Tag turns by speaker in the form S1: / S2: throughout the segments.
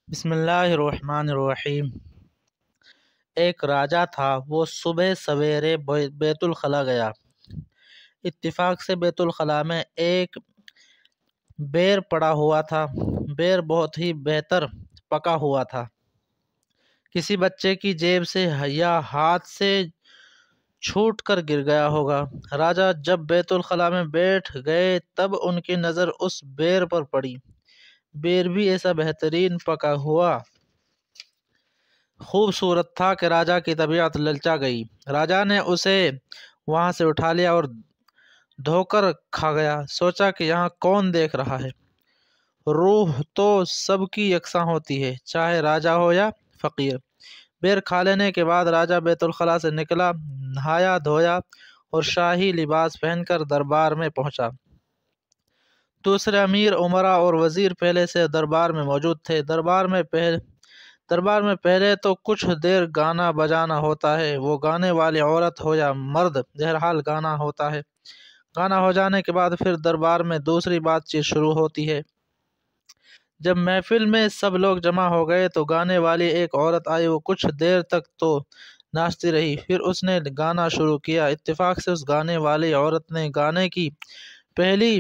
S1: بسم اللہ الرحمن الرحیم۔ ایک راجا تھا، وہ صبح سویرے بیت الخلا گیا۔ اتفاق سے بیت الخلا میں ایک بیر پڑا ہوا تھا۔ بیر بہت ہی بہتر پکا ہوا تھا۔ کسی بچے کی جیب سے یا ہاتھ سے چھوٹ کر گر گیا ہوگا۔ راجا جب بیت الخلا میں بیٹھ گئے تب ان کی نظر اس بیر پر پڑی۔ بیر بھی ایسا بہترین پکا ہوا خوبصورت تھا کہ راجا کی طبیعت للچا گئی۔ راجا نے اسے وہاں سے اٹھا لیا اور دھو کر کھا گیا۔ سوچا کہ یہاں کون دیکھ رہا ہے۔ روح تو سب کی یکساں ہوتی ہے، چاہے راجا ہو یا فقیر۔ بیر کھا لینے کے بعد راجا بیت الخلا سے نکلا، نہایا دھویا اور شاہی لباس پہن کر دربار میں پہنچا۔ دوسرے امیر، امراء اور وزیر پہلے سے دربار میں موجود تھے۔ دربار میں پہلے تو کچھ دیر گانا بجانا ہوتا ہے، وہ گانے والی عورت ہو یا مرد، بہرحال گانا ہوتا ہے۔ گانا ہو جانے کے بعد پھر دربار میں دوسری بات چیت شروع ہوتی ہے۔ جب محفل میں سب لوگ جمع ہو گئے تو گانے والی ایک عورت آئی۔ وہ کچھ دیر تک تو ناچتی رہی، پھر اس نے گانا شروع کیا۔ اتفاق سے اس گانے والی عورت نے گانے کی پہلی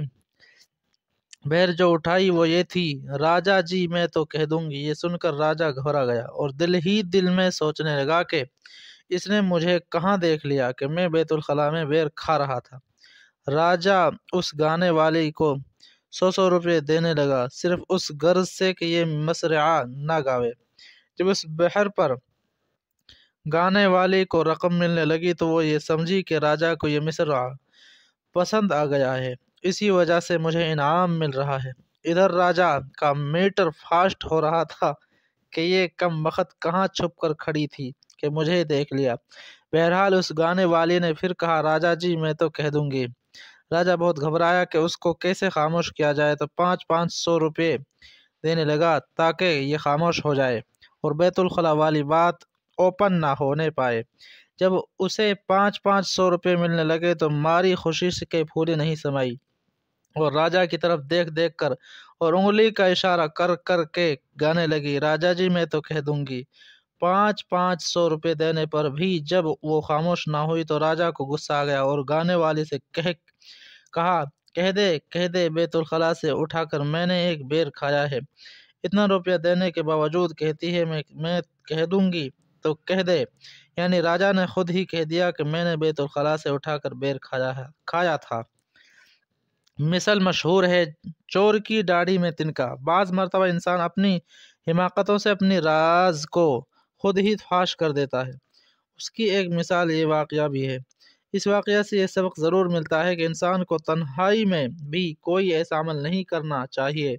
S1: بیر جو اٹھائی وہ یہ تھی: راجا جی میں تو کہہ دوں گی۔ یہ سن کر راجا گھبرا گیا اور دل ہی دل میں سوچنے لگا کہ اس نے مجھے کہاں دیکھ لیا کہ میں بیت الخلا میں بیر کھا رہا تھا۔ راجا اس گانے والی کو 100 روپے دینے لگا، صرف اس غرض سے کہ یہ مصرعہ نہ گاوے۔ جب اس بہر پر گانے والی کو رقم ملنے لگی تو وہ یہ سمجھی کہ راجا کو یہ مصرعہ پسند آ گیا ہے، اسی وجہ سے مجھے انعام مل رہا ہے۔ ادھر راجا کا میٹر فاسٹ ہو رہا تھا کہ یہ کم بخت کہاں چھپ کر کھڑی تھی کہ مجھے دیکھ لیا۔ بہرحال اس گانے والی نے پھر کہا: راجا جی میں تو کہہ دوں گی۔ راجا بہت گھبرایا کہ اس کو کیسے خاموش کیا جائے، تو 500 روپے دینے لگا تاکہ یہ خاموش ہو جائے اور بیت الخلا والی بات اوپن نہ ہونے پائے۔ جب اسے 500 روپے ملنے لگے تو ماری خوشی سے کہ پھولی نہیں سمائی اور راجا کی طرف دیکھ دیکھ کر اور انگلی کا اشارہ کر کر کے گانے لگی: راجا جی میں تو کہہ دوں گی۔ 500 روپے دینے پر بھی جب وہ خاموش نہ ہوئی تو راجا کو غصہ آ گیا اور گانے والی سے کہا: کہہ دے بیت الخلا سے اٹھا کر میں نے ایک بیر کھایا ہے۔ اتنا روپیہ دینے کے باوجود کہتی ہے میں کہہ دوں گی، تو کہہ دے۔ یعنی راجا نے خود ہی کہہ دیا کہ میں نے بیت الخلا سے اٹھا کر بیر کھایا تھا۔ مثل مشہور ہے: چور کی داڑھی میں تنکا۔ بعض مرتبہ انسان اپنی حماقتوں سے اپنی راز کو خود ہی فاش کر دیتا ہے۔ اس کی ایک مثال یہ واقعہ بھی ہے۔ اس واقعہ سے یہ سبق ضرور ملتا ہے کہ انسان کو تنہائی میں بھی کوئی ایسا عمل نہیں کرنا چاہیے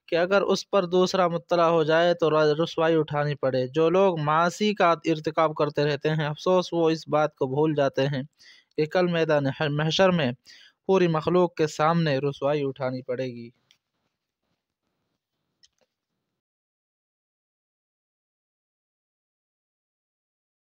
S1: کہ اگر اس پر دوسرا مطلع ہو جائے تو رسوائی اٹھانی پڑے۔ جو لوگ معاصی کا ارتکاب کرتے رہتے ہیں، افسوس وہ اس بات کو بھول جاتے ہیں کہ کل میدان محشر میں پوری مخلوق کے سامنے رسوائی اٹھانی پڑے گی۔